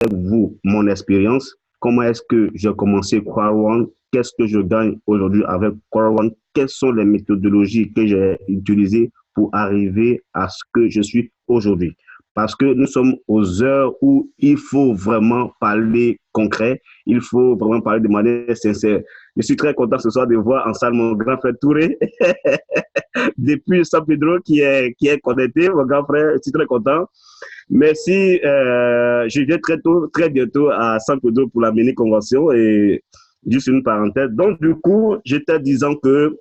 vous mon expérience. Comment est-ce que j'ai commencé Quad1? Qu'est-ce que je gagne aujourd'hui avec Quad1? Quelles sont les méthodologies que j'ai utilisées pour arriver à ce que je suis aujourd'hui? Parce que nous sommes aux heures où il faut vraiment parler concret, il faut vraiment parler de manière sincère. Je suis très content ce soir de voir en salle mon grand frère Touré, depuis San Pedro qui est connecté, mon grand frère, je suis très content. Merci, je viens très bientôt à San Pedro pour la mini-convention et juste une parenthèse. Donc, du coup, j'étais disant que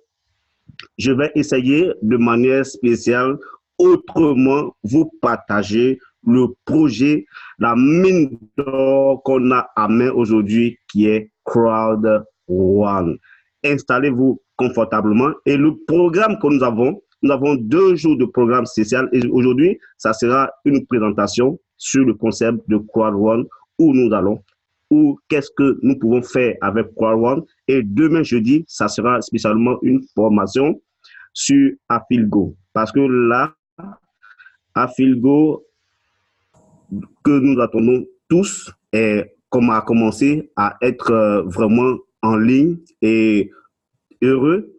je vais essayer de manière spéciale, autrement, vous partager le projet, la mine d'or qu'on a à main aujourd'hui qui est Crowd1. Installez-vous confortablement et le programme que nous avons 2 jours de programme spécial et aujourd'hui, ça sera une présentation sur le concept de Crowd1 où nous allons, ou qu'est-ce que nous pouvons faire avec Crowd1. Et demain jeudi, ça sera spécialement une formation sur Afilgo. Parce que là, Afilgo, que nous attendons tous, a commencé à être vraiment en ligne et heureux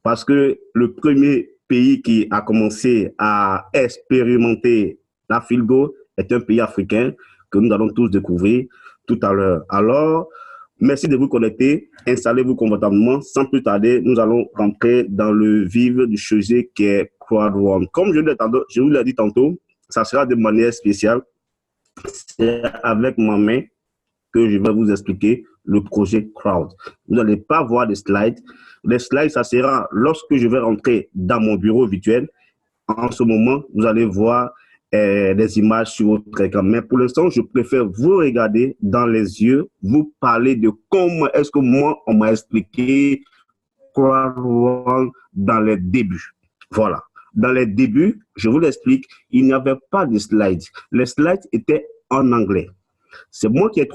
parce que le premier pays qui a commencé à expérimenter l'Afilgo est un pays africain que nous allons tous découvrir tout à l'heure. Alors, merci de vous connecter, installez-vous confortablement. Sans plus tarder, nous allons rentrer dans le vif du sujet qui est Crowd1. Comme je vous l'ai dit tantôt, ça sera de manière spéciale. C'est avec ma main que je vais vous expliquer le projet Crowd. Vous n'allez pas voir des slides. Les slides, ça sera lorsque je vais rentrer dans mon bureau virtuel. En ce moment, vous allez voir des images sur votre écran. Mais pour l'instant, je préfère vous regarder dans les yeux, vous parler de comment est-ce que moi, on m'a expliqué Crowd1 dans les débuts. Voilà. Dans les débuts, je vous l'explique, il n'y avait pas de slides. Les slides étaient en anglais. C'est moi qui ai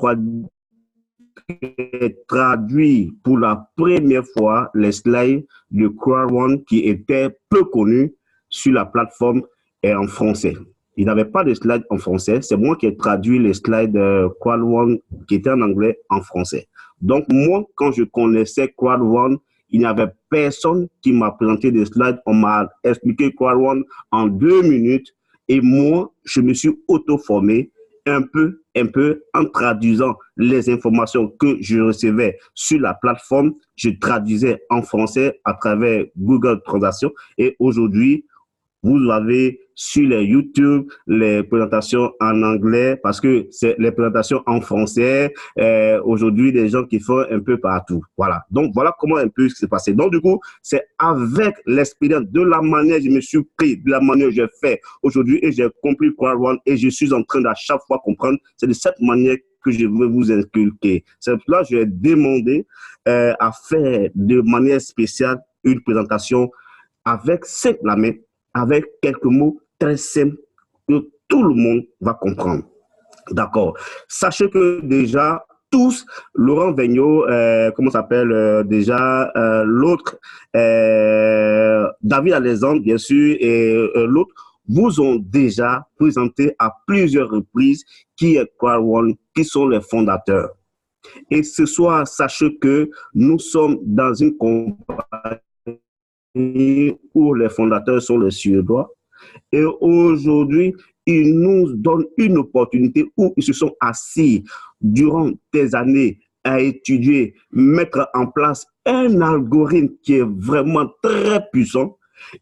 traduit pour la première fois les slides de Crowd1 qui étaient peu connus sur la plateforme et en français. Il n'y avait pas de slides en français. C'est moi qui ai traduit les slides de Crowd1 qui étaient en anglais en français. Donc, moi, quand je connaissais Crowd1, il n'y avait personne qui m'a présenté des slides. On m'a expliqué Crowd1 en 2 minutes et moi, je me suis auto-formé un peu en traduisant les informations que je recevais sur la plateforme. Je traduisais en français à travers Google Translation et aujourd'hui, vous avez sur les YouTube les présentations en anglais parce que c'est les présentations en français. Aujourd'hui, des gens qui font un peu partout. Voilà. Donc, voilà comment un peu ce qui s'est passé. Donc, du coup, c'est avec l'expérience de la manière dont je me suis pris, de la manière dont j'ai fait aujourd'hui et j'ai compris Crowd1 et je suis en train d'à chaque fois comprendre. C'est de cette manière que je veux vous inculquer. C'est pour cela que je vais demander à faire de manière spéciale une présentation avec simple la main, avec quelques mots très simples que tout le monde va comprendre. D'accord. Sachez que déjà, tous, Laurent Vigneault, comment s'appelle déjà, l'autre, David Alexandre, bien sûr, et l'autre, vous ont déjà présenté à plusieurs reprises qui est Crowd1, qui sont les fondateurs. Et ce soir, sachez que nous sommes dans une compagnie où les fondateurs sont les Suédois. Et aujourd'hui, ils nous donnent une opportunité où ils se sont assis durant des années à étudier, mettre en place un algorithme qui est vraiment très puissant.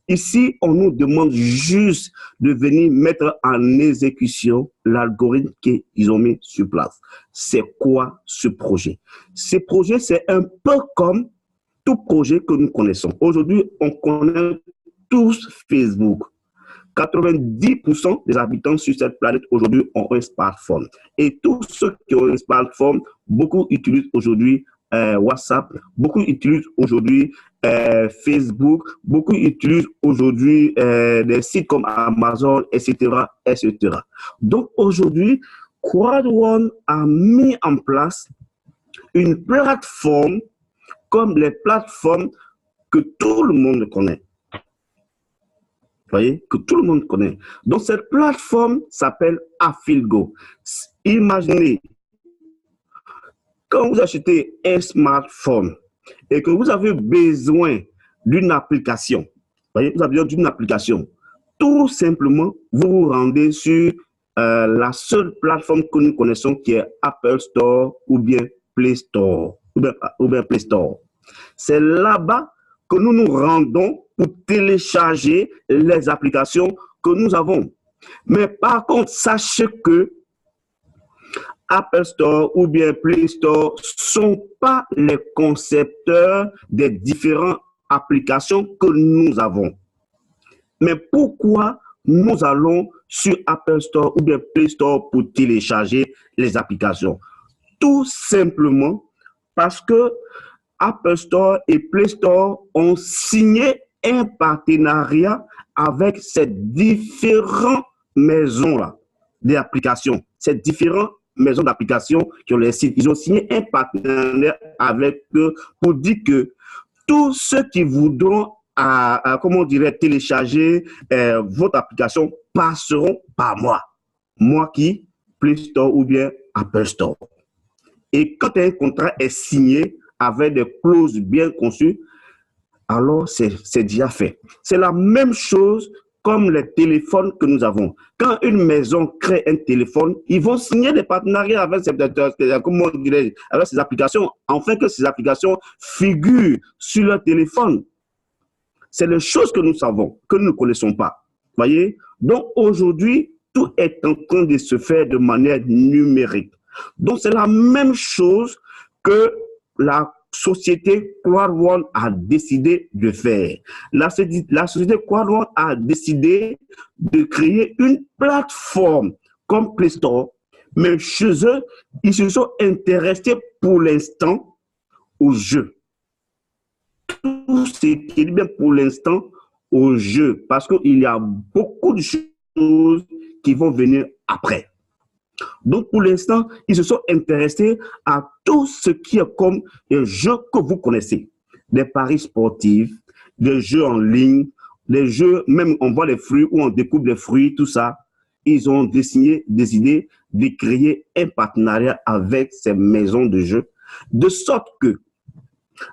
Ici, on nous demande juste de venir mettre en exécution l'algorithme qu'ils ont mis sur place. C'est quoi ce projet? Ce projet, c'est un peu comme tout projet que nous connaissons. Aujourd'hui, on connaît tous Facebook. 90% des habitants sur cette planète aujourd'hui ont un smartphone. Et tous ceux qui ont un smartphone, beaucoup utilisent aujourd'hui WhatsApp, beaucoup utilisent aujourd'hui Facebook, beaucoup utilisent aujourd'hui des sites comme Amazon, etc., etc. Donc aujourd'hui, Crowd1 a mis en place une plateforme comme les plateformes que tout le monde connaît. voyez, que tout le monde connaît. Donc, cette plateforme s'appelle Afilgo. Imaginez, quand vous achetez un smartphone et que vous avez besoin d'une application, voyez, vous avez besoin d'une application, tout simplement, vous vous rendez sur la seule plateforme que nous connaissons qui est Apple Store ou bien Play Store. Ou bien Play Store. C'est là-bas que nous nous rendons pour télécharger les applications que nous avons. Mais par contre, sachez que Apple Store ou bien Play Store ne sont pas les concepteurs des différentes applications que nous avons. Mais pourquoi nous allons sur Apple Store ou bien Play Store pour télécharger les applications? Tout simplement parce que Apple Store et Play Store ont signé un partenariat avec ces différentes maisons-là d'applications, ces différentes maisons d'applications qui ont les sites. Ils ont signé un partenariat avec eux pour dire que tous ceux qui voudront comment on dirait, télécharger votre application passeront par moi. Moi qui, Play Store ou bien Apple Store. Et quand un contrat est signé avec des clauses bien conçues, alors c'est déjà fait. C'est la même chose comme les téléphones que nous avons. Quand une maison crée un téléphone, ils vont signer des partenariats avec avec ces applications, afin que ces applications figurent sur leur téléphone. C'est les choses que nous savons, que nous ne connaissons pas. Voyez? Donc aujourd'hui, tout est en train de se faire de manière numérique. Donc c'est la même chose que la société Quad1 a décidé de faire. La société Quad1 a décidé de créer une plateforme comme Play Store, mais chez eux, ils se sont intéressés pour l'instant aux jeux. Tout ce qui est bien pour l'instant aux jeux, parce qu'il y a beaucoup de choses qui vont venir après. Donc, pour l'instant, ils se sont intéressés à tout ce qui est comme les jeux que vous connaissez. Des paris sportifs, des jeux en ligne, des jeux, même on voit les fruits ou on découpe les fruits, tout ça. Ils ont décidé de créer un partenariat avec ces maisons de jeux, de sorte que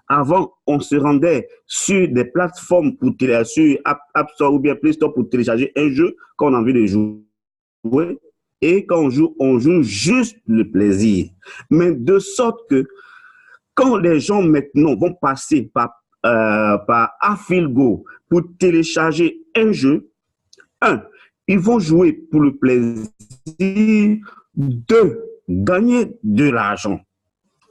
avant, on se rendait sur des plateformes pour sur App Store ou bien Play Store pour télécharger un jeu quand on a envie de jouer. Et quand on joue juste le plaisir. Mais de sorte que quand les gens maintenant vont passer par Afilgo pour télécharger un jeu, ils vont jouer pour le plaisir, de gagner de l'argent.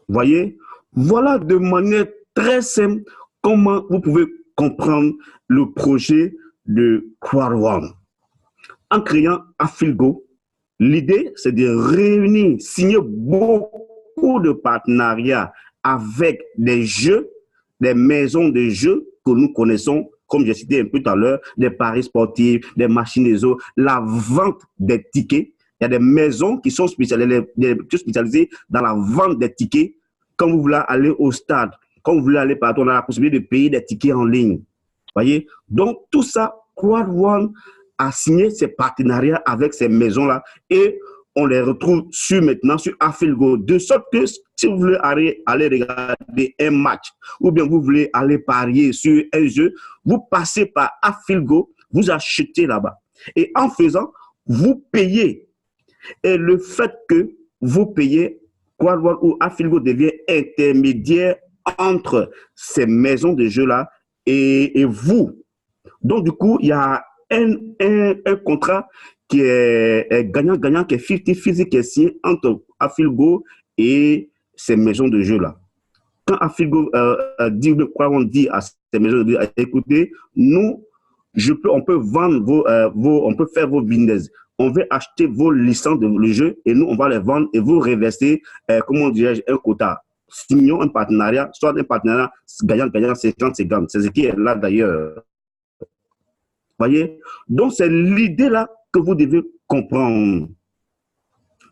Voyez? Voilà de manière très simple comment vous pouvez comprendre le projet de Quad1. En créant Afilgo, l'idée, c'est de réunir, signer beaucoup de partenariats avec des jeux, des maisons de jeux que nous connaissons, comme j'ai cité un peu tout à l'heure, des paris sportifs, des machines eaux, la vente des tickets. Il y a des maisons qui sont spécialisées dans la vente des tickets. Quand vous voulez aller au stade, quand vous voulez aller partout, on a la possibilité de payer des tickets en ligne. Voyez? Donc, tout ça, Quad1 a signé ces partenariats avec ces maisons-là et on les retrouve maintenant sur Afilgo. De sorte que si vous voulez aller regarder un match ou bien vous voulez aller parier sur un jeu, vous passez par Afilgo, vous achetez là-bas. Et en faisant, vous payez. Et le fait que vous payez, Quad1 ou Afilgo devient intermédiaire entre ces maisons de jeux-là et vous. Donc, du coup, il y a un contrat qui est gagnant-gagnant, qui est 50-50, qui est signé entre Afilgo et ces maisons de jeux-là. Quand Afilgo dit, quoi on dit à ces maisons de jeux, écoutez, nous, on peut vendre on peut faire vos business. On veut acheter vos licences de jeu et nous, on va les vendre et vous reverser, comment dirais-je, un quota. Signons un partenariat, soit un partenariat gagnant-gagnant, 50-50. C'est ce qui est là d'ailleurs. Voyez? Donc, c'est l'idée-là que vous devez comprendre.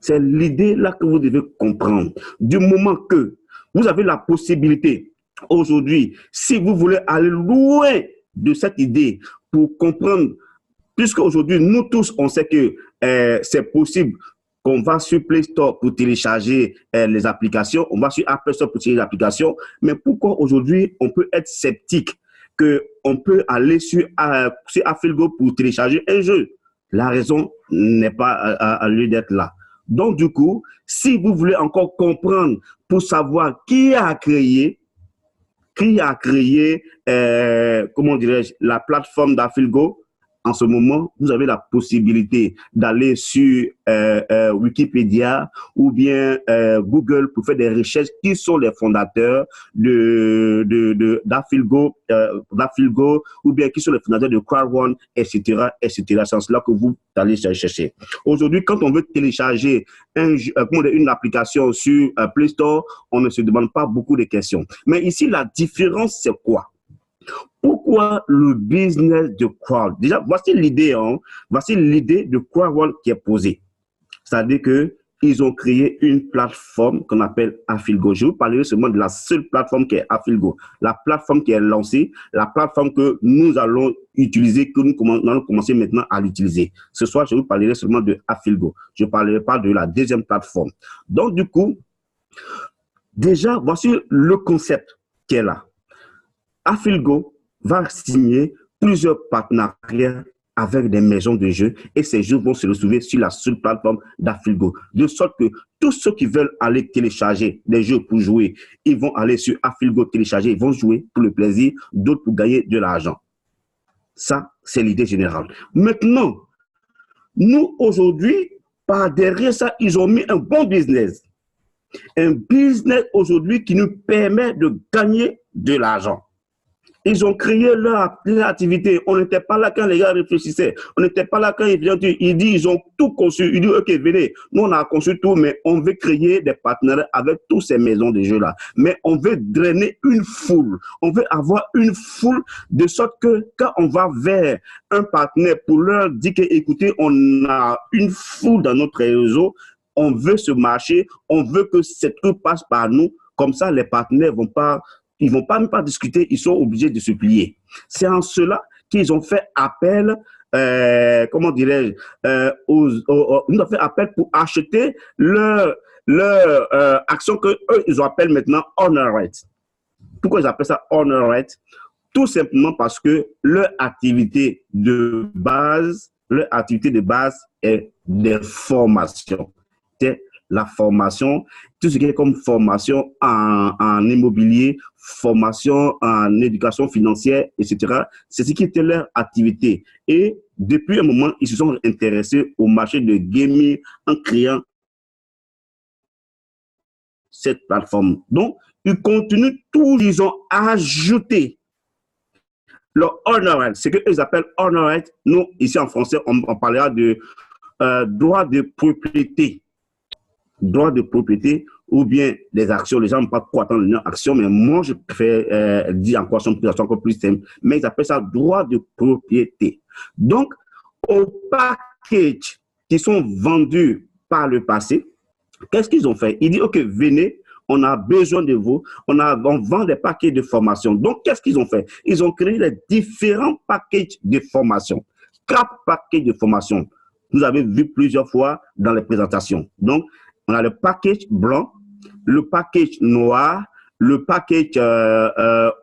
C'est l'idée-là que vous devez comprendre. Du moment que vous avez la possibilité, aujourd'hui, si vous voulez aller loin de cette idée pour comprendre puisque aujourd'hui, nous tous, on sait que c'est possible qu'on va sur Play Store pour télécharger les applications, on va sur Apple Store pour télécharger les applications, mais pourquoi aujourd'hui, on peut être sceptique qu'on peut aller sur Afilgo pour télécharger un jeu? La raison n'est pas à lieu d'être là. Donc, du coup, si vous voulez encore comprendre pour savoir qui a créé, comment dirais-je, la plateforme d'Afilgo, en ce moment, vous avez la possibilité d'aller sur Wikipédia ou bien Google pour faire des recherches qui sont les fondateurs d'Afilgo, ou bien qui sont les fondateurs de Crowd1, etc., etc. C'est cela que vous allez chercher. Aujourd'hui, quand on veut télécharger une application sur Play Store, on ne se demande pas beaucoup de questions. Mais ici, la différence, c'est quoi? Pourquoi le business de Crowd? Déjà, voici l'idée, voici l'idée de Crowd1 qui est posée. C'est-à-dire qu'ils ont créé une plateforme qu'on appelle Afilgo. Je vous parlerai seulement de la seule plateforme qui est Afilgo. La plateforme qui est lancée, la plateforme que nous allons utiliser, que nous allons commencer maintenant à l'utiliser. Ce soir, je vous parlerai seulement de Afilgo. Je ne parlerai pas de la deuxième plateforme. Donc, du coup, déjà, voici le concept qui est là. Afilgo va signer plusieurs partenariats avec des maisons de jeux et ces jeux vont se retrouver sur la seule plateforme d'Afilgo. De sorte que tous ceux qui veulent aller télécharger des jeux pour jouer, ils vont aller sur Afilgo télécharger, ils vont jouer pour le plaisir, d'autres pour gagner de l'argent. Ça, c'est l'idée générale. Maintenant, nous, aujourd'hui, par derrière ça, ils ont mis un bon business. Un business aujourd'hui qui nous permet de gagner de l'argent. Ils ont créé leur activité. On n'était pas là quand les gars réfléchissaient. On n'était pas là quand ils viennent. Ils disent, ils ont tout conçu. Ils disent, OK, venez. Nous, on a conçu tout, mais on veut créer des partenaires avec toutes ces maisons de jeux-là. Mais on veut drainer une foule. On veut avoir une foule de sorte que quand on va vers un partenaire pour leur dire que, écoutez, on a une foule dans notre réseau, on veut ce marché, on veut que cette truc passe par nous. Comme ça, les partenaires vont pas... Ils ne vont même pas discuter, ils sont obligés de se plier. C'est en cela qu'ils ont fait appel, comment dirais-je, ils ont fait appel pour acheter leur action qu'eux, ils appellent maintenant Honor Right. Pourquoi ils appellent ça Honor Right? Tout simplement parce que leur activité de base est des formations. C'est la formation, tout ce qui est comme formation en immobilier, formation en éducation financière, etc. C'est ce qui était leur activité. Et depuis un moment, ils se sont intéressés au marché de gaming en créant cette plateforme. Donc, ils continuent tout, ils ont ajouté le Honor Right, ce qu'ils appellent Honor Right. Nous, ici en français, on parlera de droit de propriété. Droit de propriété ou bien des actions. Les gens n'ont pas trop attendre une action, mais moi, je préfère dire encore plus simple. Mais ils appellent ça droit de propriété. Donc, au package qui sont vendus par le passé, qu'est-ce qu'ils ont fait? Ils disent, OK, venez, on a besoin de vous, on vend des paquets de formation. Donc, qu'est-ce qu'ils ont fait? Ils ont créé les différents packages de formation. 4 paquets de formation. Vous avez vu plusieurs fois dans les présentations. Donc, on a le package blanc, le package noir, le package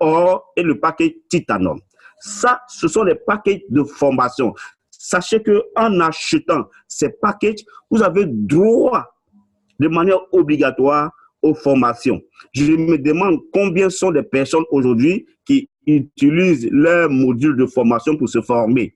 or et le package titanium. Ça, ce sont les packages de formation. Sachez qu'en achetant ces packages, vous avez droit de manière obligatoire aux formations. Je me demande combien sont les personnes aujourd'hui qui utilisent leur module de formation pour se former.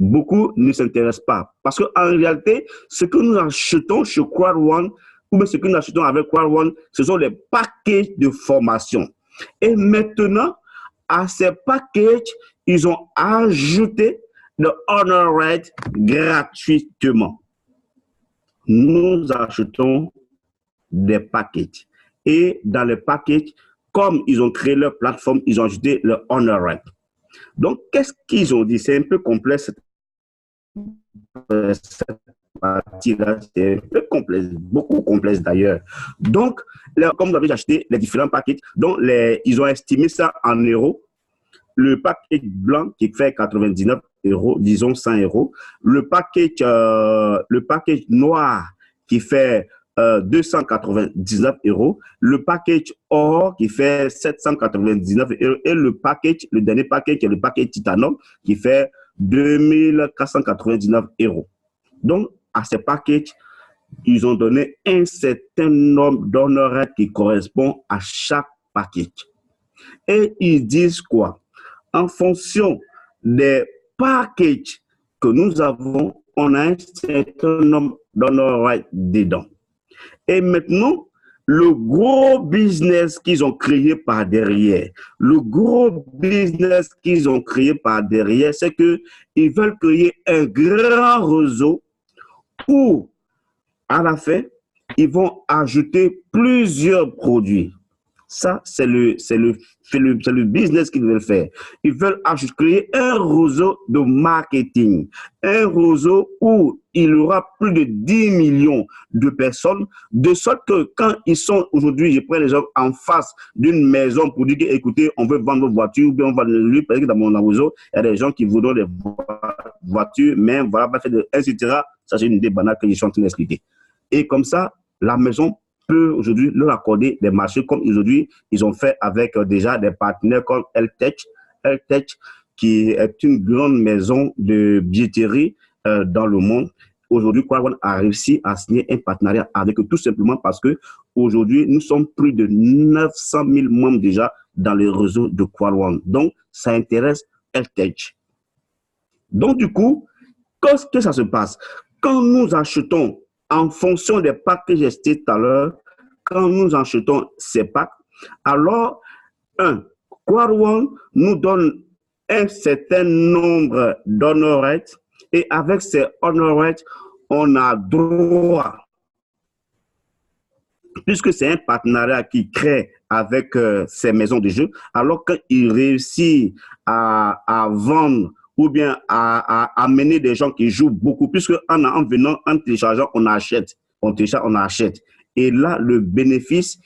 Beaucoup ne s'intéressent pas. Parce qu'en réalité, ce que nous achetons chez Crowd1, ou bien ce que nous achetons avec Crowd1, ce sont les packages de formation. Et maintenant, à ces packages, ils ont ajouté le Honor Right gratuitement. Nous achetons des packages. Et dans les packages, comme ils ont créé leur plateforme, ils ont ajouté le Honor Right. Donc, qu'est-ce qu'ils ont dit? C'est un peu complexe. Cette partie-là, c'est un peu complexe, beaucoup complexe d'ailleurs. Donc, comme vous avez acheté les différents paquets, donc ils ont estimé ça en euros. le package blanc qui fait 99 euros, disons 100 euros, le package noir qui fait 299 euros, le package or qui fait 799 euros et le dernier package qui est le package titanium qui fait 2499 euros. Donc, à ces packages, ils ont donné un certain nombre d'honoraires qui correspond à chaque package. Et ils disent quoi? En fonction des packages que nous avons, on a un certain nombre d'honoraires dedans. Et maintenant, le gros business qu'ils ont créé par derrière, c'est qu'ils veulent créer un grand réseau où, à la fin, ils vont ajouter plusieurs produits. Ça, c'est le business qu'ils veulent faire. Ils veulent créer un réseau de marketing, un réseau où il y aura plus de 10 millions de personnes, de sorte que quand ils sont aujourd'hui, je prends les gens en face d'une maison pour dire, écoutez, on veut vendre vos voitures, ou bien on va lui, parce que dans mon réseau, il y a des gens qui voudront des voitures, mais voilà, etc. Ça, c'est une idée banale que je suis en train d'expliquer. Et comme ça, la maison peut aujourd'hui leur accorder des marchés comme aujourd'hui ils ont fait avec déjà des partenaires comme LTech, qui est une grande maison de billetterie dans le monde. Aujourd'hui, Quad a réussi à signer un partenariat avec eux tout simplement parce que aujourd'hui nous sommes plus de 900 000 membres déjà dans le réseau de Quad. Donc, ça intéresse LTech. Donc, du coup, qu'est-ce que ça se passe? Quand nous achetons en fonction des packs que j'ai cités tout à l'heure, quand nous achetons ces packs, alors, Quad nous donne un certain nombre d'honoraires et avec ces honoraires, on a droit, puisque c'est un partenariat qui crée avec ces maisons de jeux, alors qu'il réussit à vendre ou bien à amener des gens qui jouent beaucoup, puisque en venant, en téléchargeant, on achète. On télécharge, on achète. Et là, le bénéfice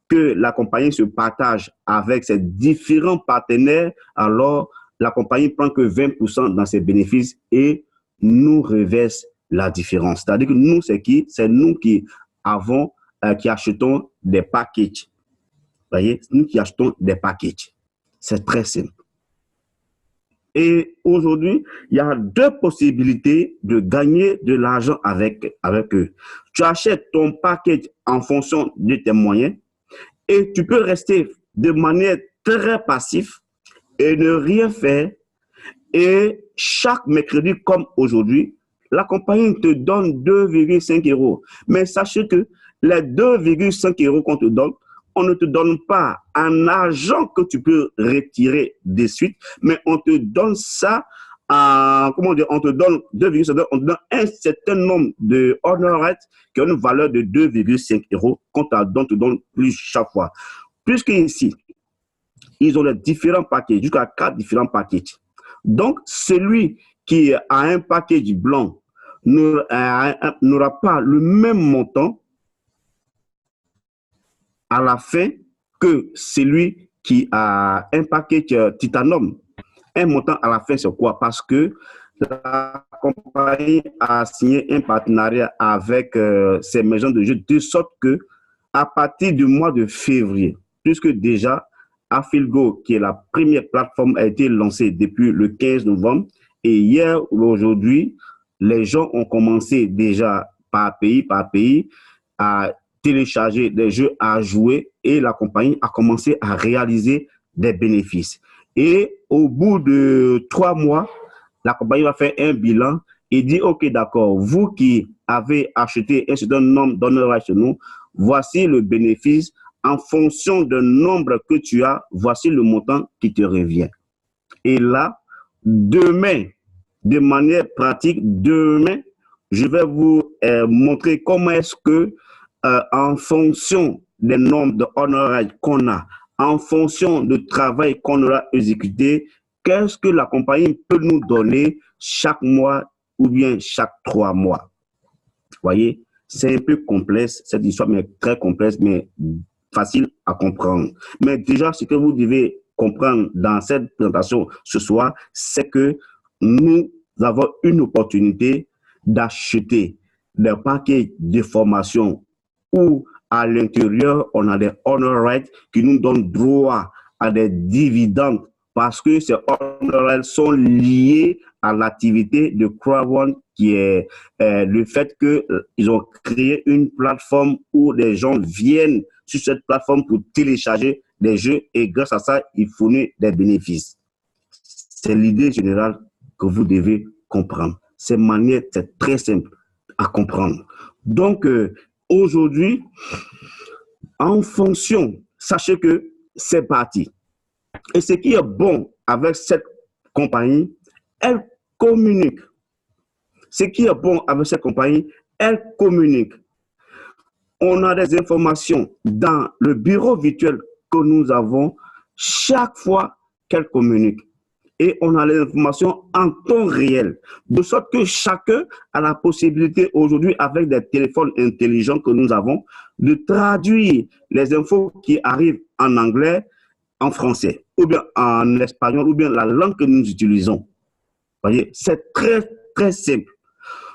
que la compagnie se partage avec ses différents partenaires, alors la compagnie prend que 20% dans ses bénéfices et nous reverse la différence. C'est-à-dire que nous, c'est qui? C'est nous qui avons, qui achetons des packages. Vous voyez? Nous qui achetons des packages. C'est très simple. Et aujourd'hui, il y a deux possibilités de gagner de l'argent avec eux. Tu achètes ton package en fonction de tes moyens et tu peux rester de manière très passive et ne rien faire. Et chaque mercredi, comme aujourd'hui, la compagnie te donne 2,5 euros. Mais sachez que les 2,5 euros qu'on te donne, on ne te donne pas un argent que tu peux retirer de suite, mais on te donne ça, comment dire, on te donne 2,5, on te donne un certain nombre de honoraires qui ont une valeur de 2,5 euros qu'on te donne plus chaque fois. Puisque ici, ils ont les différents packages, jusqu'à 4 différents packages. Donc, celui qui a un package blanc n'aura pas le même montant à la fin que celui qui a un package titanium. Un montant à la fin, c'est quoi? Parce que la compagnie a signé un partenariat avec ces maisons de jeux de sorte que à partir du mois de février, puisque déjà Afilgo, qui est la première plateforme, a été lancée depuis le 15 novembre et hier ou aujourd'hui, les gens ont commencé déjà par pays à télécharger des jeux à jouer et la compagnie a commencé à réaliser des bénéfices. Et au bout de 3 mois, la compagnie va faire un bilan et dit, OK, d'accord, vous qui avez acheté un certain nombre d'honoraires chez nous, voici le bénéfice. En fonction du nombre que tu as, voici le montant qui te revient. Et là, demain, de manière pratique, demain, je vais vous montrer comment est-ce que en fonction des nombres d'honoraires qu'on a, en fonction du travail qu'on aura exécuté, qu'est-ce que la compagnie peut nous donner chaque mois ou bien chaque 3 mois. Vous voyez, c'est un peu complexe, cette histoire, mais très complexe, mais facile à comprendre. Mais déjà, ce que vous devez comprendre dans cette présentation ce soir, c'est que nous avons une opportunité d'acheter des paquets de formation où à l'intérieur, on a des honor rights qui nous donnent droit à des dividendes parce que ces honor rights sont liés à l'activité de Crowd1 qui est le fait qu'ils ont créé une plateforme où les gens viennent sur cette plateforme pour télécharger des jeux et grâce à ça, ils fournissent des bénéfices. C'est l'idée générale que vous devez comprendre. C'est très simple à comprendre. Donc, aujourd'hui, en fonction, sachez que c'est parti. Et ce qui est bon avec cette compagnie, elle communique. Ce qui est bon avec cette compagnie, elle communique. On a des informations dans le bureau virtuel que nous avons chaque fois qu'elle communique. Et on a les informations en temps réel, de sorte que chacun a la possibilité aujourd'hui, avec des téléphones intelligents que nous avons, de traduire les infos qui arrivent en anglais, en français, ou bien en espagnol, ou bien la langue que nous utilisons. Vous voyez, c'est très, très simple.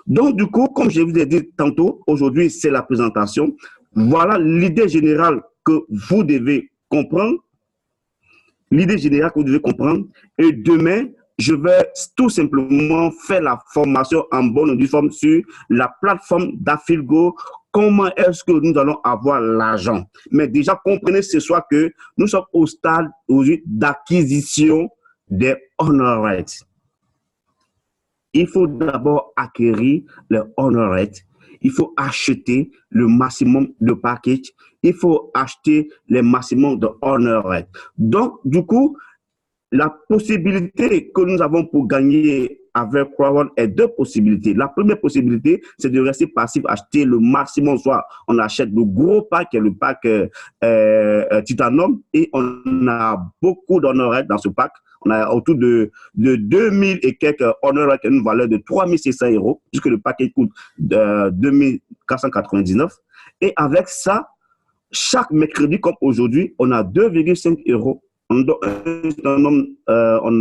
Donc, du coup, comme je vous ai dit tantôt, aujourd'hui, c'est la présentation. Voilà l'idée générale que vous devez comprendre. L'idée générale que vous devez comprendre. Et demain, je vais tout simplement faire la formation en bonne et due forme sur la plateforme d'Afilgo. Comment est-ce que nous allons avoir l'argent? Mais déjà, comprenez ce soir que nous sommes au stade aujourd'hui d'acquisition des honor rights. Il faut d'abord acquérir les honor rights. Il faut acheter le maximum de packages. Il faut acheter le maximum de honor rights. Donc, du coup, la possibilité que nous avons pour gagner avec Crowd1 est deux possibilités. La première possibilité, c'est de rester passif, acheter le maximum. Soit on achète le gros pack, le pack Titanium, et on a beaucoup d'honor rights dans ce pack. On a autour de 2000 et quelques honor rights, une valeur de 3600 €, puisque le paquet coûte 2499. Et avec ça, chaque mercredi, comme aujourd'hui, on a 2,5 €. On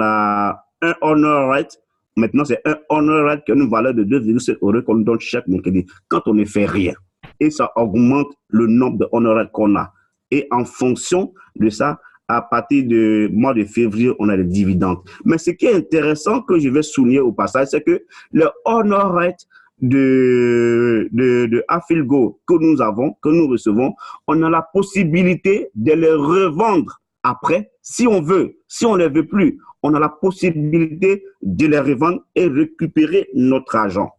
a un honor right. Maintenant, c'est un honor right qui a une valeur de 2,7 € qu'on donne chaque mercredi quand on ne fait rien. Et ça augmente le nombre de honor right qu'on a. Et en fonction de ça, à partir du mois de février, on a des dividendes. Mais ce qui est intéressant que je vais souligner au passage, c'est que le honor right de Afilgo que nous avons, que nous recevons, on a la possibilité de les revendre après, si on veut. Si on ne les veut plus, on a la possibilité de les revendre et récupérer notre argent.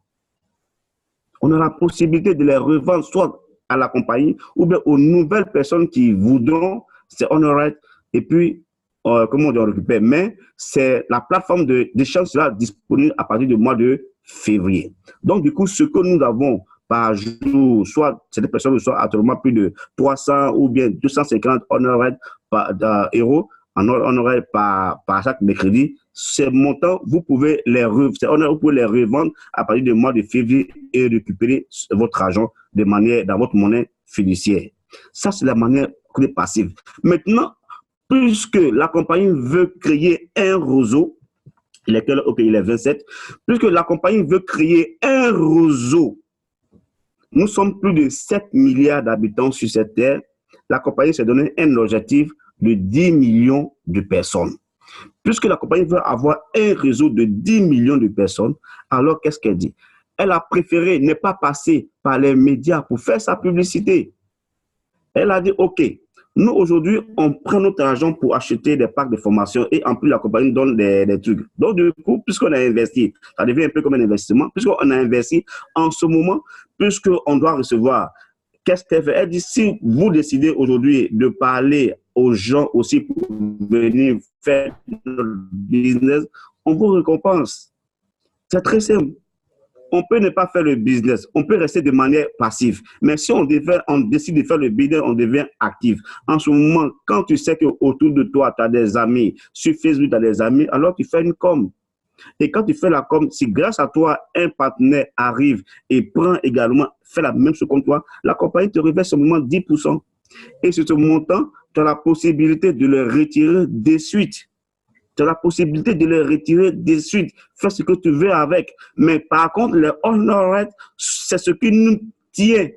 On a la possibilité de les revendre soit à la compagnie ou bien aux nouvelles personnes qui voudront ces honor rights et puis comment on les récupère. Mais c'est la plateforme d'échange sera disponible à partir du mois de février. Donc, du coup, ce que nous avons par jour, soit cette personne reçoit actuellement plus de 300 ou bien 250 honor rights euros en honor rights par chaque mercredi. Ces montants, vous pouvez les revendre à partir du mois de février et récupérer votre argent de manière dans votre monnaie fiduciaire. Ça, c'est la manière passive. Maintenant, puisque la compagnie veut créer un réseau, lesquels, ok, il est 27, puisque la compagnie veut créer un réseau, nous sommes plus de 7 milliards d'habitants sur cette terre, la compagnie s'est donné un objectif de 10 millions de personnes. Puisque la compagnie veut avoir un réseau de 10 millions de personnes, alors qu'est-ce qu'elle dit? Elle a préféré ne pas passer par les médias pour faire sa publicité. Elle a dit, OK, nous aujourd'hui, on prend notre argent pour acheter des packs de formation et en plus la compagnie donne des trucs. Donc du coup, puisqu'on a investi, ça devient un peu comme un investissement, puisqu'on a investi en ce moment, puisqu'on doit recevoir, qu'est-ce qu'elle fait? Elle dit, si vous décidez aujourd'hui de parler aux gens aussi pour venir faire notre business, on vous récompense. C'est très simple. On peut ne pas faire le business, on peut rester de manière passive. Mais si on décide de faire le business, on devient actif. En ce moment, quand tu sais qu'autour de toi, tu as des amis, sur Facebook, tu as des amis, alors tu fais une com. Et quand tu fais la com, si grâce à toi, un partenaire arrive et prend également, fait la même chose comme toi, la compagnie te reverse seulement 10%. Et sur ce montant, tu as la possibilité de le retirer de suite. Tu as la possibilité de le retirer de suite. Fais ce que tu veux avec. Mais par contre, le honoré, c'est ce qui nous tient.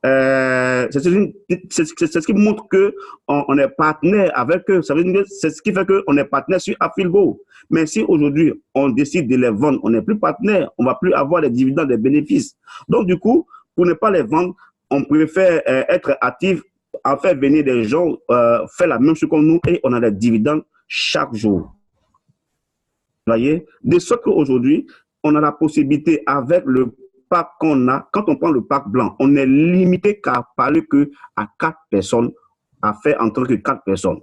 C'est ce qui montre qu'on est partenaire avec eux. Ça veut dire que c'est ce qui fait qu'on est partenaire sur Afilgo. Mais si aujourd'hui, on décide de les vendre, on n'est plus partenaire, on ne va plus avoir les dividendes, les bénéfices. Donc, du coup, pour ne pas les vendre, on préfère être actif, en faire venir des gens, faire la même chose que nous et on a des dividendes chaque jour. Vous voyez? De sorte qu'aujourd'hui, on a la possibilité avec le pack qu'on a, quand on prend le pack blanc, on est limité qu'à parler qu'à 4 personnes, à faire en tant que 4 personnes.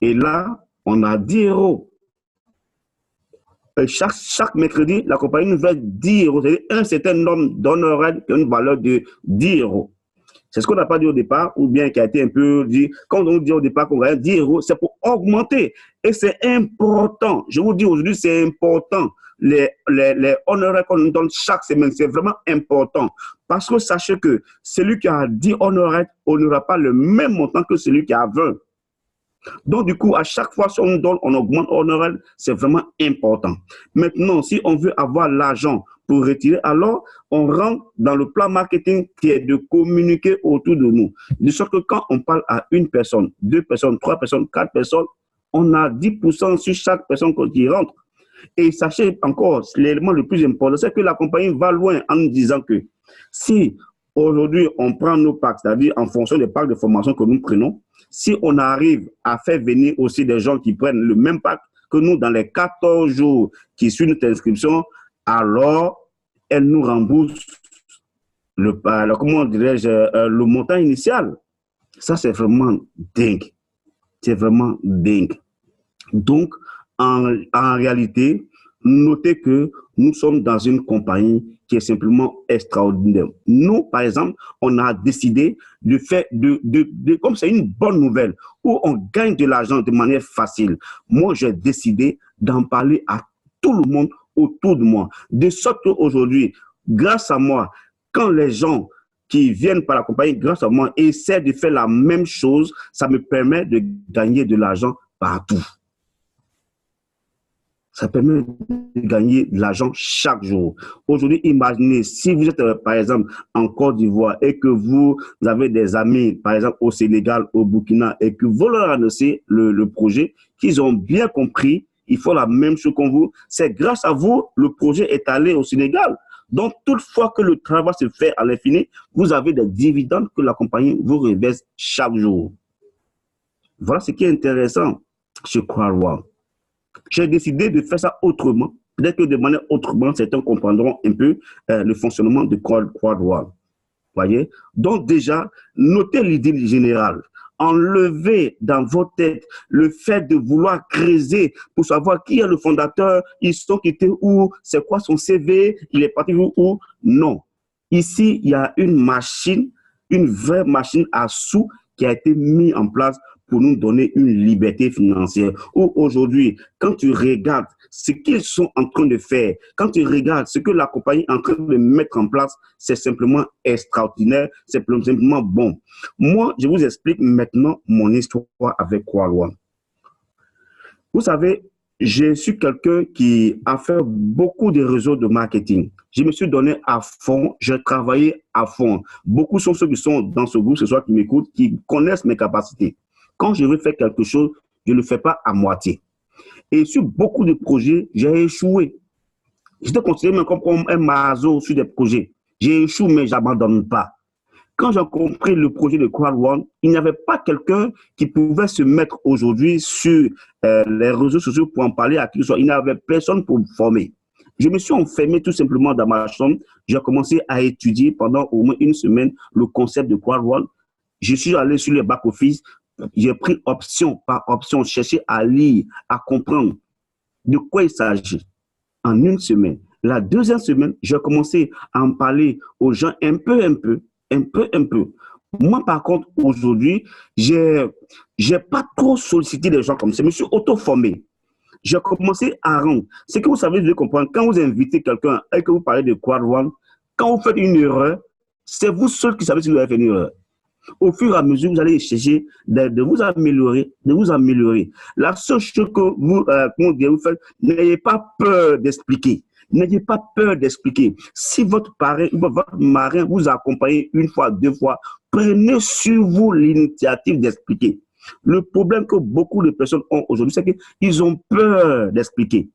Et là, on a 10 euros. Chaque mercredi, la compagnie nous fait 10 euros. C'est-à-dire un certain nombre d'honoraires qui ont une valeur de 10 euros. C'est ce qu'on n'a pas dit au départ, ou bien qui a été un peu dit. Quand on dit au départ qu'on gagne 10 euros, c'est pour augmenter. Et c'est important. Je vous dis aujourd'hui, c'est important. Les honoraires qu'on nous donne chaque semaine, c'est vraiment important. Parce que sachez que celui qui a 10 honoraires, on n'aura pas le même montant que celui qui a 20. Donc, du coup, à chaque fois, si on nous donne, on augmente honoraire, c'est vraiment important. Maintenant, si on veut avoir l'argent pour retirer, alors on rentre dans le plan marketing qui est de communiquer autour de nous. De sorte que quand on parle à une personne, 2 personnes, 3 personnes, 4 personnes, on a 10% sur chaque personne qui rentre. Et sachez encore, l'élément le plus important, c'est que la compagnie va loin en nous disant que si aujourd'hui on prend nos packs, c'est-à-dire en fonction des packs de formation que nous prenons, si on arrive à faire venir aussi des gens qui prennent le même pack que nous dans les 14 jours qui suivent notre inscription, alors elle nous rembourse comment dirais-je, le montant initial. Ça, c'est vraiment dingue. C'est vraiment dingue. Donc, en réalité, notez que nous sommes dans une compagnie qui est simplement extraordinaire. Nous, par exemple, on a décidé de faire, comme c'est une bonne nouvelle, où on gagne de l'argent de manière facile. Moi, j'ai décidé d'en parler à tout le monde autour de moi. De sorte qu'aujourd'hui, grâce à moi, quand les gens qui viennent par la compagnie, grâce à moi, essaient de faire la même chose, ça me permet de gagner de l'argent partout. Ça permet de gagner de l'argent chaque jour. Aujourd'hui, imaginez, si vous êtes, par exemple, en Côte d'Ivoire et que vous avez des amis, par exemple, au Sénégal, au Burkina, et que vous leur annoncez le projet, qu'ils ont bien compris, ils font la même chose que vous. C'est grâce à vous, le projet est allé au Sénégal. Donc, toutefois que le travail se fait à l'infini, vous avez des dividendes que la compagnie vous reverse chaque jour. Voilà ce qui est intéressant chez CrowdOne. J'ai décidé de faire ça autrement. Peut-être que de manière autrement, certains comprendront un peu le fonctionnement de CrowdOne. Voyez? Donc déjà, notez l'idée générale. Enlevez dans votre tête le fait de vouloir creuser pour savoir qui est le fondateur, ils sont quittés où, c'est quoi son CV, il est parti où. Non. Ici, il y a une machine, une vraie machine à sous qui a été mise en place pour nous donner une liberté financière. Où aujourd'hui, quand tu regardes ce qu'ils sont en train de faire, quand tu regardes ce que la compagnie est en train de mettre en place, c'est simplement extraordinaire, c'est simplement bon. Moi, je vous explique maintenant mon histoire avec CrowdOne. Vous savez, je suis quelqu'un qui a fait beaucoup de réseaux de marketing. Je me suis donné à fond, j'ai travaillé à fond. Beaucoup sont ceux qui sont dans ce groupe ce soir qui m'écoutent, qui connaissent mes capacités. Quand je veux faire quelque chose, je ne le fais pas à moitié. Et sur beaucoup de projets, j'ai échoué. J'étais considéré même comme un maso sur des projets. J'ai échoué, mais je n'abandonne pas. Quand j'ai compris le projet de CrowdOne, il n'y avait pas quelqu'un qui pouvait se mettre aujourd'hui sur les réseaux sociaux pour en parler à qui que ce soit. Il n'y avait personne pour me former. Je me suis enfermé tout simplement dans ma chambre. J'ai commencé à étudier pendant au moins une semaine le concept de CrowdOne. Je suis allé sur le back-office. J'ai pris option par option, chercher à lire, à comprendre de quoi il s'agit en une semaine. La deuxième semaine, j'ai commencé à en parler aux gens un peu. Moi, par contre, aujourd'hui, j'ai pas trop sollicité les gens comme ça. Je me suis auto-formé. J'ai commencé à rendre. Ce que vous savez, vous devez comprendre, quand vous invitez quelqu'un et que vous parlez de CrowdOne, quand vous faites une erreur, c'est vous seul qui savez si vous avez fait une erreur. Au fur et à mesure, vous allez chercher de vous améliorer, de vous améliorer. La seule chose que vous faites, n'ayez pas peur d'expliquer. N'ayez pas peur d'expliquer. Si votre parrain ou votre marin vous accompagne une fois, deux fois, prenez sur vous l'initiative d'expliquer. Le problème que beaucoup de personnes ont aujourd'hui, c'est qu'ils ont peur d'expliquer.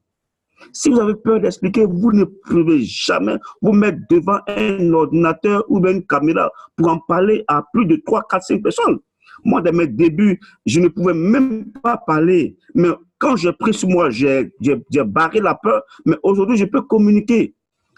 Si vous avez peur d'expliquer, vous ne pouvez jamais vous mettre devant un ordinateur ou une caméra pour en parler à plus de 3, 4, 5 personnes. Moi, dans mes débuts, je ne pouvais même pas parler. Mais quand j'ai pris sur moi, j'ai barré la peur. Mais aujourd'hui, je peux communiquer.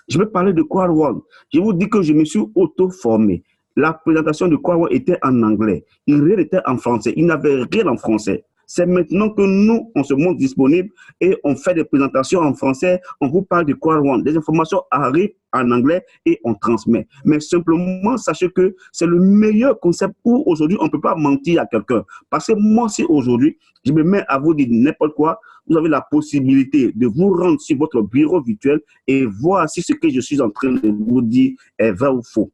Je peux parler de Quad1. Je vous dis que je me suis auto-formé. La présentation de Quad1 était en anglais. Rien était en français. Il n'avait rien en français. C'est maintenant que nous, on se montre disponible et on fait des présentations en français. On vous parle de Quad1. Des informations arrivent en anglais et on transmet. Mais simplement, sachez que c'est le meilleur concept où aujourd'hui, on ne peut pas mentir à quelqu'un. Parce que moi, si aujourd'hui, je me mets à vous dire n'importe quoi, vous avez la possibilité de vous rendre sur votre bureau virtuel et voir si ce que je suis en train de vous dire est vrai ou faux.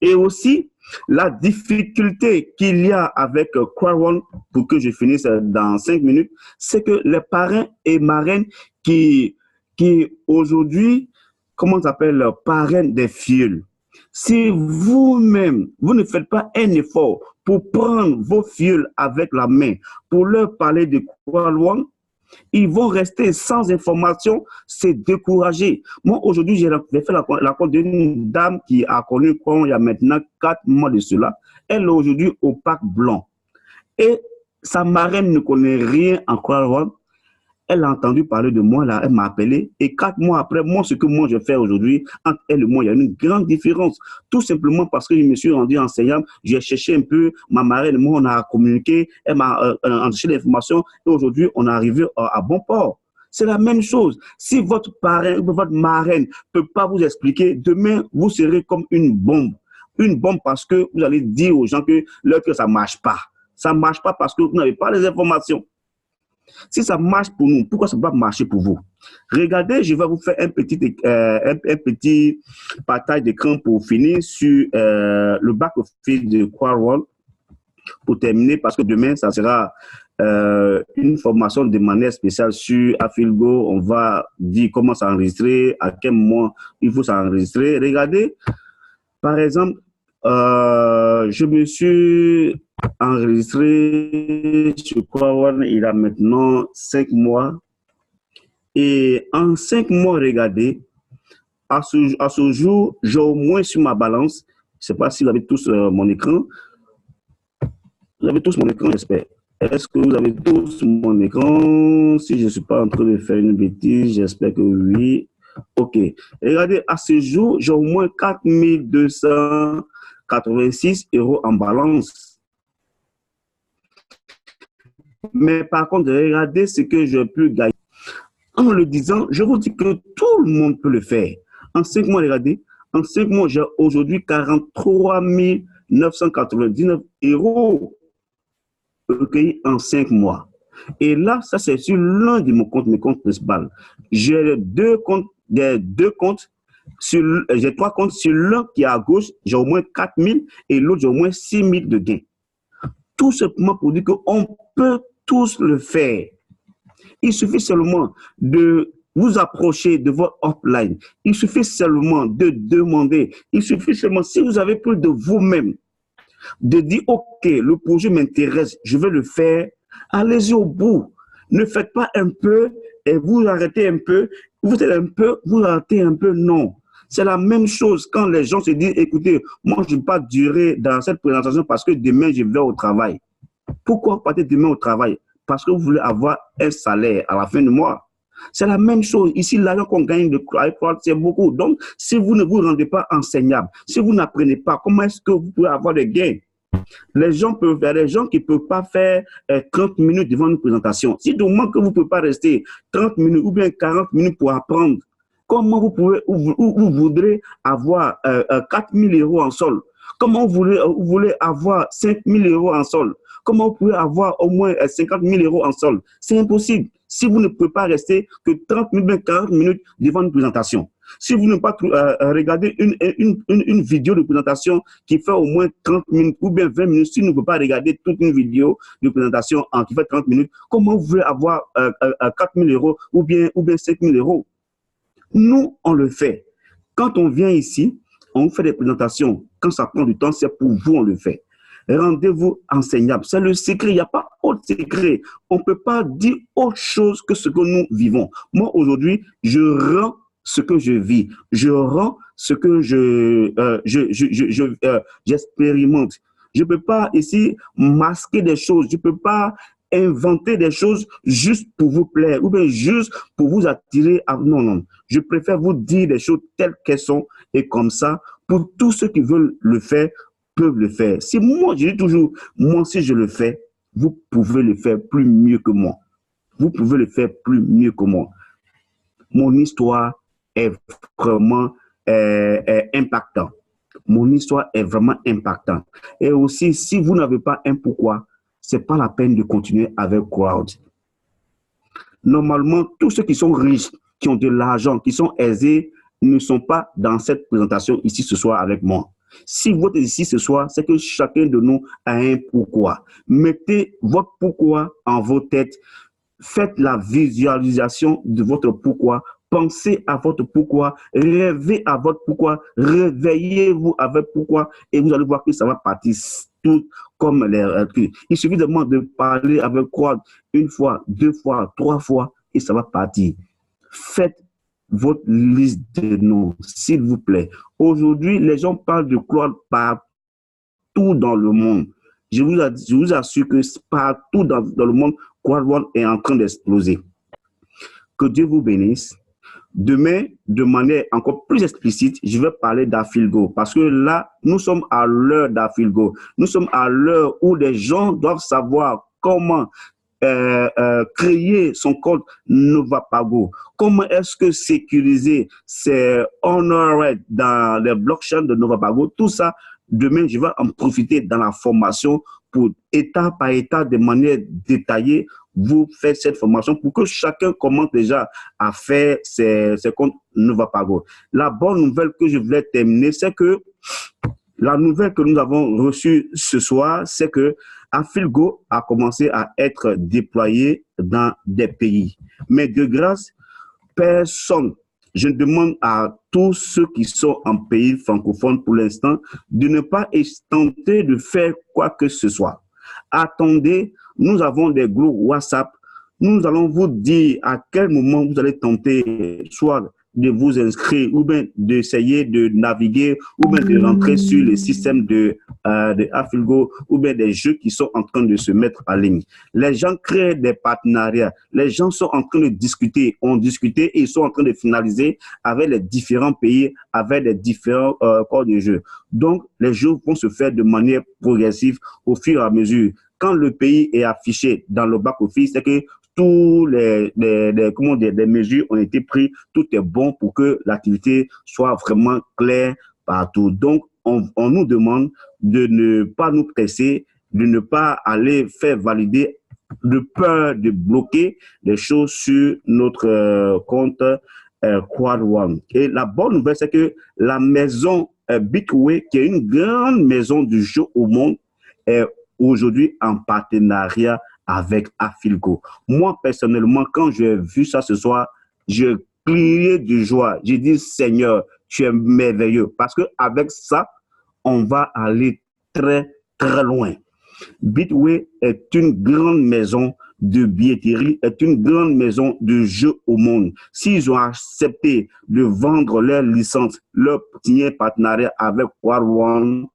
Et aussi, la difficulté qu'il y a avec Quad1, pour que je finisse dans 5 minutes, c'est que les parrains et marraines qui aujourd'hui, comment on s'appelle, parrains des fioles. Si vous-même, vous ne faites pas un effort pour prendre vos fioles avec la main, pour leur parler de Quad1, ils vont rester sans information, c'est découragé. Moi, aujourd'hui, j'ai fait la rencontre d'une dame qui a connu il y a maintenant 4 mois de cela. Elle est aujourd'hui au Parc Blanc. Et sa marraine ne connaît rien en Quad1. Elle a entendu parler de moi, là, elle m'a appelé. Et 4 mois après, moi, ce que moi je fais aujourd'hui, entre elle et moi, il y a une grande différence. Tout simplement parce que je me suis rendu enseignant, j'ai cherché un peu, ma marraine et moi, on a communiqué, elle m'a enregistré l'information et aujourd'hui, on est arrivé à bon port. C'est la même chose. Si votre parrain ou votre marraine ne peut pas vous expliquer, demain, vous serez comme une bombe. Une bombe parce que vous allez dire aux gens que ça ne marche pas. Ça ne marche pas parce que vous n'avez pas les informations. Si ça marche pour nous, pourquoi ça ne va pas marcher pour vous? Regardez, je vais vous faire un petit partage d'écran pour finir sur le back-office de Quad1 pour terminer, parce que demain, ça sera une formation de manière spéciale sur Afilgo. On va dire comment s'enregistrer, à quel moment il faut s'enregistrer. Regardez, par exemple, je me suis enregistré sur Quad1 il y a maintenant 5 mois. Et en 5 mois, regardez, à ce jour, j'ai au moins sur ma balance, je ne sais pas si vous avez tous mon écran. Vous avez tous mon écran, j'espère. Est-ce que vous avez tous mon écran? Si je ne suis pas en train de faire une bêtise, j'espère que oui. OK. Regardez, à ce jour, j'ai au moins 4 286 € en balance. Mais par contre, regardez ce que je peux gagner. En le disant, je vous dis que tout le monde peut le faire. En 5 mois, regardez, en 5 mois, j'ai aujourd'hui 43 999 € recueillis en 5 mois. Et là, ça c'est sur l'un de mes comptes principaux. J'ai deux comptes, j'ai 3 comptes. Sur l'un qui est à gauche, j'ai au moins 4 000 et l'autre, j'ai au moins 6 000 de gains. Tout simplement pour dire qu'on peut tous le faire. Il suffit seulement de vous approcher de votre offline. Il suffit seulement de demander. Il suffit seulement, si vous avez plus de vous-même, de dire, OK, le projet m'intéresse, je vais le faire. Allez-y au bout. Ne faites pas un peu et vous arrêtez un peu. Vous faites un peu, vous arrêtez un peu. Non. C'est la même chose quand les gens se disent, écoutez, moi, je ne vais pas durer dans cette présentation parce que demain, je vais au travail. Pourquoi partir demain au travail? Parce que vous voulez avoir un salaire à la fin du mois. C'est la même chose. Ici, l'argent qu'on gagne de Quad1, c'est beaucoup. Donc, si vous ne vous rendez pas enseignable, si vous n'apprenez pas, comment est-ce que vous pouvez avoir des gains? Les gens qui ne peuvent pas faire 30 minutes devant une présentation. Si du moment que vous ne pouvez pas rester 30 minutes ou bien 40 minutes pour apprendre, comment vous pouvez, vous voudrez avoir 4 000 € en sol? Comment vous voulez avoir 5 000 € en sol? Comment vous pouvez avoir au moins 50 000 € en sol? C'est impossible si vous ne pouvez pas rester que 30 minutes, 40 minutes devant une présentation. Si vous ne pas regarder une vidéo de présentation qui fait au moins 30 minutes ou bien 20 minutes, si vous ne pouvez pas regarder toute une vidéo de présentation qui fait 30 minutes, comment vous voulez avoir 4 000 euros ou bien 5 000 euros? Nous, on le fait. Quand on vient ici, on fait des présentations. Quand ça prend du temps, c'est pour vous, on le fait. Rendez-vous enseignable. C'est le secret. Il n'y a pas autre secret. On ne peut pas dire autre chose que ce que nous vivons. Moi, aujourd'hui, je rends ce que je vis. Je rends ce que j'expérimente. Je ne peux pas ici masquer des choses. Je ne peux pas inventer des choses juste pour vous plaire ou bien juste pour vous attirer. Non, non. Je préfère vous dire des choses telles qu'elles sont et comme ça, pour tous ceux qui veulent le faire, peuvent le faire. Si moi, je dis toujours, moi, si je le fais, vous pouvez le faire plus mieux que moi. Vous pouvez le faire plus mieux que moi. Mon histoire est vraiment impactante. Mon histoire est vraiment impactante. Et aussi, si vous n'avez pas un pourquoi, ce n'est pas la peine de continuer avec Crowd. Normalement, tous ceux qui sont riches, qui ont de l'argent, qui sont aisés, ne sont pas dans cette présentation ici ce soir avec moi. Si vous êtes ici ce soir, c'est que chacun de nous a un pourquoi. Mettez votre pourquoi en vos têtes. Faites la visualisation de votre pourquoi. Pensez à votre pourquoi. Rêvez à votre pourquoi. Réveillez-vous avec pourquoi. Et vous allez voir que ça va partir tout comme les trucs. Il suffit de parler avec quoi une fois, 2 fois, 3 fois et ça va partir. Faites votre liste de noms, s'il vous plaît. Aujourd'hui, les gens parlent de Claude partout dans le monde. Je vous assure que partout dans le monde, Claude One est en train d'exploser. Que Dieu vous bénisse. Demain, de manière encore plus explicite, je vais parler d'Afilgo parce que là, nous sommes à l'heure d'Afilgo. Nous sommes à l'heure où les gens doivent savoir comment créer son compte Novapago. Comment est-ce que sécuriser ses honoraires dans les blockchains de Novapago? Tout ça, demain, je vais en profiter dans la formation pour étape par étape, de manière détaillée, vous faites cette formation pour que chacun commence déjà à faire ses comptes Novapago. La bonne nouvelle que je voulais terminer, c'est que la nouvelle que nous avons reçue ce soir, c'est que Afilgo a commencé à être déployé dans des pays. Mais de grâce, personne, je demande à tous ceux qui sont en pays francophone pour l'instant de ne pas tenter de faire quoi que ce soit. Attendez, nous avons des groupes WhatsApp. Nous allons vous dire à quel moment vous allez tenter soit de vous inscrire ou bien d'essayer de naviguer ou bien de rentrer sur le système de Afilgo ou bien des jeux qui sont en train de se mettre en ligne. Les gens créent des partenariats. Les gens sont en train de discuter, ont discuté et ils sont en train de finaliser avec les différents pays, avec les différents corps de jeu. Donc, les jeux vont se faire de manière progressive au fur et à mesure. Quand le pays est affiché dans le back-office, c'est que tous les mesures ont été prises, tout est bon pour que l'activité soit vraiment claire partout. Donc, on nous demande de ne pas nous presser, de ne pas aller faire valider de peur de bloquer les choses sur notre compte Quad One. Et la bonne nouvelle, c'est que la maison Bitway, qui est une grande maison du jeu au monde, est aujourd'hui en partenariat avec Afilgo. Moi, personnellement, quand j'ai vu ça ce soir, je criais de joie. J'ai dit, Seigneur, tu es merveilleux. Parce qu'avec ça, on va aller très, très loin. Bitway est une grande maison de billetterie, est une grande maison de jeux au monde. S'ils ont accepté de vendre leur licence, leur petit partenariat avec Quad One,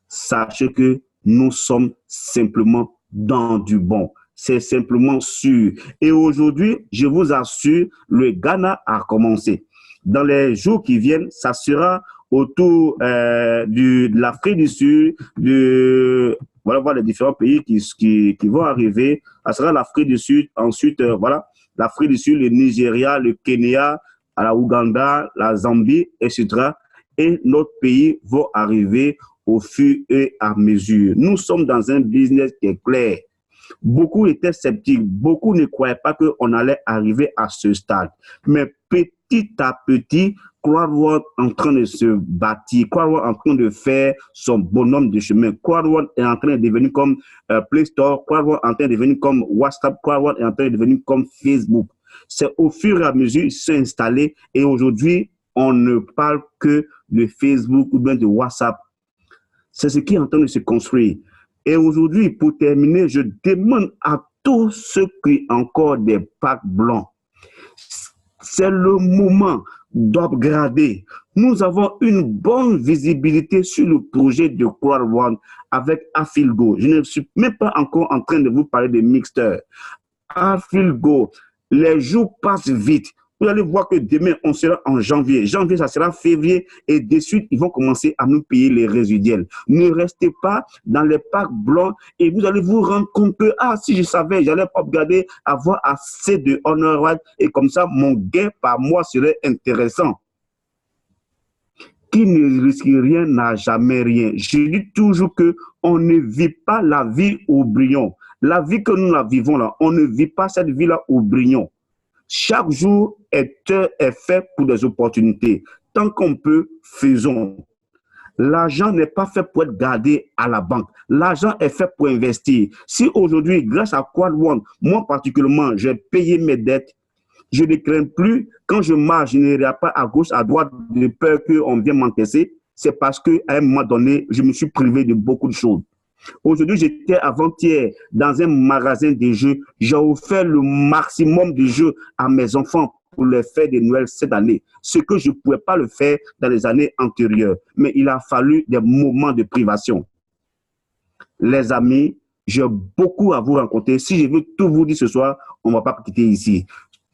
sachez que nous sommes simplement dans du bon. C'est simplement sûr. Et aujourd'hui, je vous assure, le Ghana a commencé. Dans les jours qui viennent, ça sera autour de l'Afrique du Sud, voilà, voir les différents pays qui vont arriver. Ça sera l'Afrique du Sud, ensuite, voilà, l'Afrique du Sud, le Nigeria, le Kenya, la Ouganda, la Zambie, etc. Et notre pays va arriver au fur et à mesure. Nous sommes dans un business qui est clair. Beaucoup étaient sceptiques, beaucoup ne croyaient pas qu'on allait arriver à ce stade. Mais petit petit à petit, CrowdWorld en train de se bâtir, CrowdWorld en train de faire son bonhomme de chemin. CrowdWorld est en train de devenir comme Play Store, CrowdWorld est en train de devenir comme WhatsApp, CrowdWorld est en train de devenir comme Facebook. C'est au fur et à mesure s'est installé et aujourd'hui, on ne parle que de Facebook ou bien de WhatsApp. C'est ce qui est en train de se construire. Et aujourd'hui, pour terminer, je demande à tous ceux qui ont encore des packs blancs, c'est le moment d'upgrader. Nous avons une bonne visibilité sur le projet de CrowdWorld avec Afilgo. Je ne suis même pas encore en train de vous parler de Mixter. Afilgo, les jours passent vite. Vous allez voir que demain, on sera en janvier. Janvier, ça sera février. Et de suite, ils vont commencer à nous payer les résiduels. Ne restez pas dans les packs blancs et vous allez vous rendre compte que, ah, si je savais, j'allais upgrader, avoir assez de honor et comme ça, mon gain par mois serait intéressant. Qui ne risque rien n'a jamais rien. Je dis toujours qu'on ne vit pas la vie au brillant. La vie que nous la vivons là, on ne vit pas cette vie-là au brillant. Chaque jour est fait pour des opportunités. Tant qu'on peut, faisons. L'argent n'est pas fait pour être gardé à la banque. L'argent est fait pour investir. Si aujourd'hui, grâce à CrowdWorld, moi particulièrement, j'ai payé mes dettes, je ne crains plus, quand je marche, je n'irai pas à gauche, à droite, de peur qu'on vienne m'encaisser. C'est parce qu'à un moment donné, je me suis privé de beaucoup de choses. Aujourd'hui, j'étais avant-hier dans un magasin de jeux. J'ai offert le maximum de jeux à mes enfants pour les fêtes de Noël cette année. Ce que je ne pouvais pas le faire dans les années antérieures. Mais il a fallu des moments de privation. Les amis, j'ai beaucoup à vous raconter. Si je veux tout vous dire ce soir, on ne va pas quitter ici.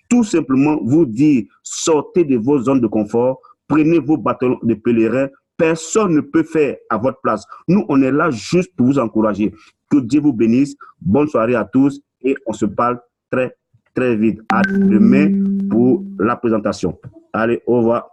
Tout simplement vous dire, sortez de vos zones de confort, prenez vos bâtons de pèlerin. Personne ne peut faire à votre place. Nous, on est là juste pour vous encourager. Que Dieu vous bénisse. Bonne soirée à tous et on se parle très, très vite. À demain pour la présentation. Allez, au revoir.